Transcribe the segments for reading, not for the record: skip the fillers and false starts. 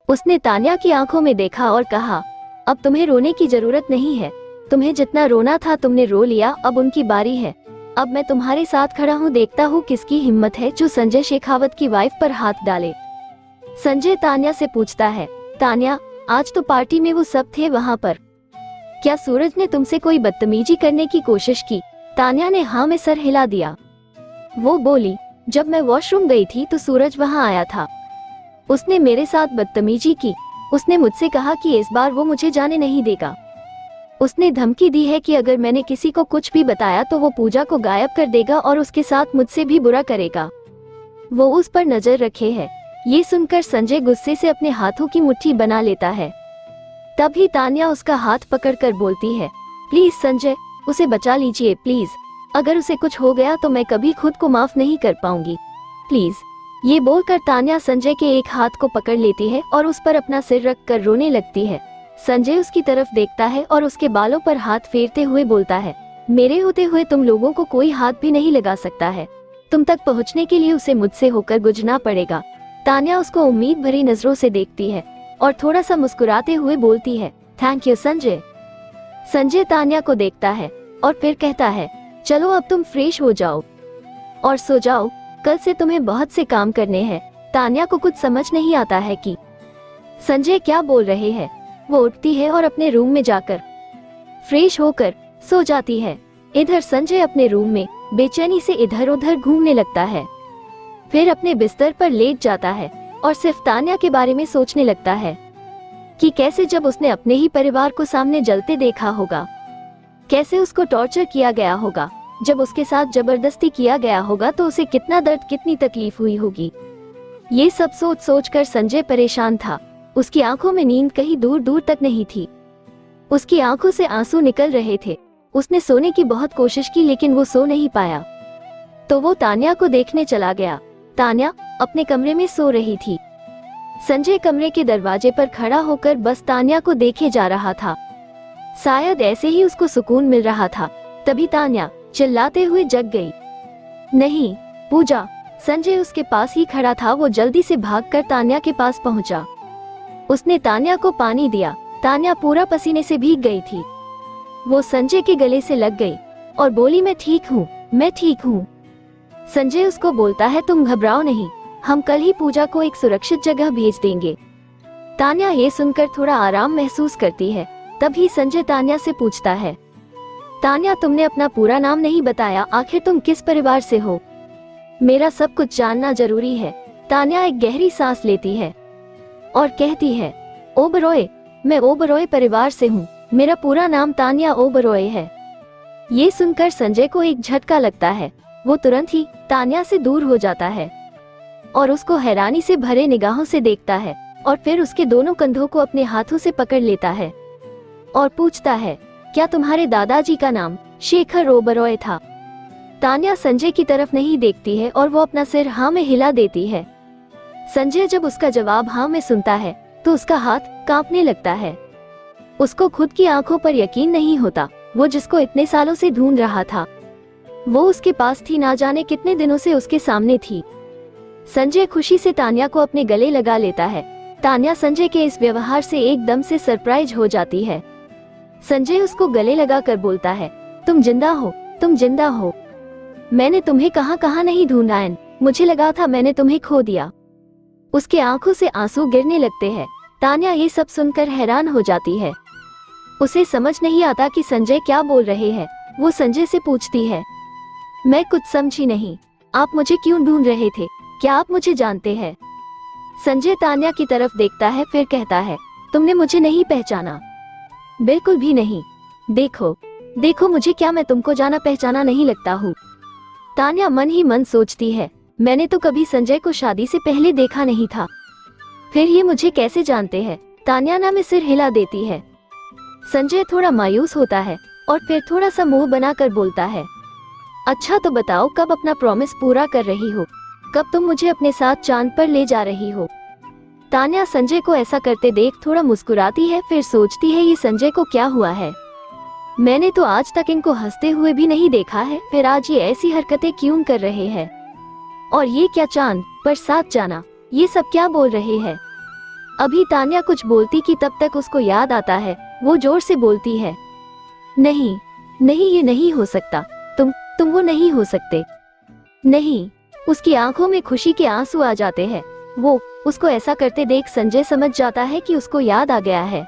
उसने तान्या की आंखों में देखा और कहा, अब तुम्हें रोने की जरूरत नहीं है। तुम्हें जितना रोना था तुमने रो लिया, अब उनकी बारी है। अब मैं तुम्हारे साथ खड़ा हूँ, देखता हूँ किसकी हिम्मत है जो संजय शेखावत की वाइफ पर हाथ डाले। संजय तान्या से पूछता है, तान्या आज तो पार्टी में वो सब थे वहाँ पर, क्या सूरज ने तुमसे कोई बदतमीजी करने की कोशिश की? तान्या ने हाँ में सर हिला दिया। वो बोली, जब मैं वॉशरूम गई थी तो सूरज वहाँ आया था। उसने मेरे साथ बदतमीजी की। उसने मुझसे कहा कि इस बार वो मुझे जाने नहीं देगा। उसने धमकी दी है कि अगर मैंने किसी को कुछ भी बताया तो वो पूजा को गायब कर देगा और उसके साथ मुझसे भी बुरा करेगा। वो उस पर नजर रखे है। ये सुनकर संजय गुस्से से अपने हाथों की मुट्ठी बना लेता है। तभी तान्या उसका हाथ पकड़कर बोलती है, प्लीज संजय, उसे बचा लीजिए प्लीज। अगर उसे कुछ हो गया तो मैं कभी खुद को माफ नहीं कर पाऊंगी, प्लीज। ये बोलकर तान्या संजय के एक हाथ को पकड़ लेती है और उस पर अपना सिर रख कर रोने लगती है। संजय उसकी तरफ देखता है और उसके बालों पर हाथ फेरते हुए बोलता है, मेरे होते हुए तुम लोगों को कोई हाथ भी नहीं लगा सकता है। तुम तक पहुंचने के लिए उसे मुझसे होकर गुजरना पड़ेगा। तान्या उसको उम्मीद भरी नजरों से देखती है और थोड़ा सा मुस्कुराते हुए बोलती है, थैंक यू संजय। संजय तान्या को देखता है और फिर कहता है, चलो अब तुम फ्रेश हो जाओ और सो जाओ, कल से तुम्हें बहुत से काम करने हैं। तान्या को कुछ समझ नहीं आता है कि संजय क्या बोल रहे हैं। वो उठती है और अपने रूम में जाकर फ्रेश होकर सो जाती है। इधर संजय अपने रूम में बेचैनी से इधर उधर घूमने लगता है। फिर अपने बिस्तर पर लेट जाता है और सिर्फ तान्या के बारे में सोचने लगता है कि कैसे जब उसने अपने ही परिवार को सामने जलते देखा होगा, कैसे उसको टॉर्चर किया गया होगा, जब उसके साथ जबरदस्ती किया गया होगा तो उसे कितना दर्द कितनी तकलीफ हुई होगी। ये सब सोच सोच कर संजय परेशान था। उसकी आंखों में नींद कहीं दूर दूर तक नहीं थी। उसकी आंखों से आंसू निकल रहे थे। उसने सोने की बहुत कोशिश की लेकिन वो सो नहीं पाया। तो वो तान्या को देखने चला गया। तान्या अपने कमरे में सो रही थी। संजय कमरे के दरवाजे पर खड़ा होकर बस तान्या को देखे जा रहा था। शायद ऐसे ही उसको सुकून मिल रहा था। तभी तान्या चिल्लाते हुए जग गई, नहीं पूजा। संजय उसके पास ही खड़ा था। वो जल्दी से भागकर तान्या के पास पहुंचा। उसने तान्या को पानी दिया। तान्या पूरा पसीने से भीग गई थी। वो संजय के गले से लग गई और बोली, मैं ठीक हूँ, मैं ठीक हूँ। संजय उसको बोलता है, तुम घबराओ नहीं, हम कल ही पूजा को एक सुरक्षित जगह भेज देंगे। तान्या ये सुनकर थोड़ा आराम महसूस करती है। तभी संजय तान्या से पूछता है, तान्या तुमने अपना पूरा नाम नहीं बताया, आखिर तुम किस परिवार से हो? मेरा सब कुछ जानना जरूरी है। तान्या एक गहरी सांस लेती है और कहती है, ओबरॉय, मैं ओबरॉय परिवार से हूँ। मेरा पूरा नाम तान्या ओबरॉय है। ये सुनकर संजय को एक झटका लगता है। वो तुरंत ही तान्या से दूर हो जाता है और उसको हैरानी से भरे निगाहों से देखता है और फिर उसके दोनों कंधों को अपने हाथों से पकड़ लेता है और पूछता है, क्या तुम्हारे दादाजी का नाम शेखर ओबरॉय था? तान्या संजय की तरफ नहीं देखती है और वो अपना सिर हाँ में हिला देती है। संजय जब उसका जवाब हाँ में सुनता है तो उसका हाथ कांपने लगता है। उसको खुद की आंखों पर यकीन नहीं होता। वो जिसको इतने सालों से ढूंढ रहा था वो उसके पास थी, ना जाने कितने दिनों से उसके सामने थी। संजय खुशी से तान्या को अपने गले लगा लेता है। तान्या संजय के इस व्यवहार से एकदम से सरप्राइज हो जाती है। संजय उसको गले लगाकर बोलता है, तुम जिंदा हो, तुम जिंदा हो। मैंने तुम्हें कहां कहां नहीं ढूंढा है, मुझे लगा था मैंने तुम्हें खो दिया। उसके आंखों से आंसू गिरने लगते हैं। तान्या ये सब सुनकर हैरान हो जाती है। उसे समझ नहीं आता कि संजय क्या बोल रहे हैं। वो संजय से पूछती है, मैं कुछ समझी नहीं, आप मुझे क्यों ढूंढ रहे थे? क्या आप मुझे जानते हैं? संजय तान्या की तरफ देखता है, फिर कहता है, तुमने मुझे नहीं पहचाना? बिल्कुल भी नहीं। देखो देखो मुझे, क्या मैं तुमको जाना पहचाना नहीं लगता हूँ? तान्या मन ही मन सोचती है, मैंने तो कभी संजय को शादी से पहले देखा नहीं था, फिर ये मुझे कैसे जानते हैं? तान्या ना में सिर हिला देती है। संजय थोड़ा मायूस होता है और फिर थोड़ा सा मुंह बनाकर बोलता है, अच्छा तो बताओ कब अपना प्रॉमिस पूरा कर रही हो? कब तुम मुझे अपने साथ चांद पर ले जा रही हो? तान्या संजय को ऐसा करते देख थोड़ा मुस्कुराती है, फिर सोचती है ये संजय को क्या हुआ है? मैंने तो आज तक इनको हंसते हुए भी नहीं देखा है, फिर आज ये ऐसी हरकतें क्यों कर रहे हैं? और ये क्या चांद पर साथ जाना, ये सब क्या बोल रहे हैं? अभी तान्या कुछ बोलती कि तब तक उसको याद आता है। वो जोर से बोलती है, नहीं नहीं, ये नहीं हो सकता, तुम वो नहीं हो सकते। नहीं। उसकी आंखों में खुशी के आंसू आ जाते हैं। वो उसको ऐसा करते देख संजय समझ जाता है कि उसको याद आ गया है।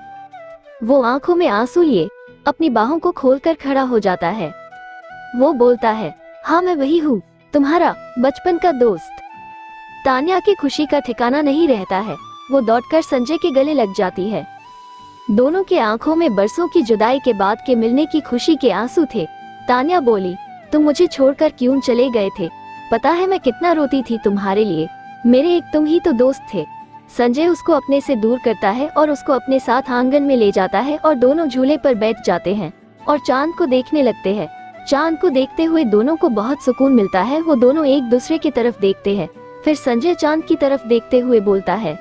वो आंखों में आंसू लिए अपनी बाहों को खोलकर खड़ा हो जाता है। वो बोलता है, हाँ मैं वही हूँ, तुम्हारा बचपन का दोस्त। तान्या की खुशी का ठिकाना नहीं रहता है। वो दौड़कर संजय के गले लग जाती है। दोनों के आंखों में बरसों की जुदाई के बाद के मिलने की खुशी के आंसू थे। तान्या बोली, तुम मुझे छोड़कर क्यों चले गए थे? पता है मैं कितना रोती थी तुम्हारे लिए। मेरे एक तुम ही तो दोस्त थे। संजय उसको अपने से दूर करता है और उसको अपने साथ आंगन में ले जाता है और दोनों झूले पर बैठ जाते हैं और चांद को देखने लगते हैं। चांद को देखते हुए दोनों को बहुत सुकून मिलता है। वो दोनों एक दूसरे की तरफ देखते हैं। फिर संजय चांद की तरफ देखते हुए बोलता है,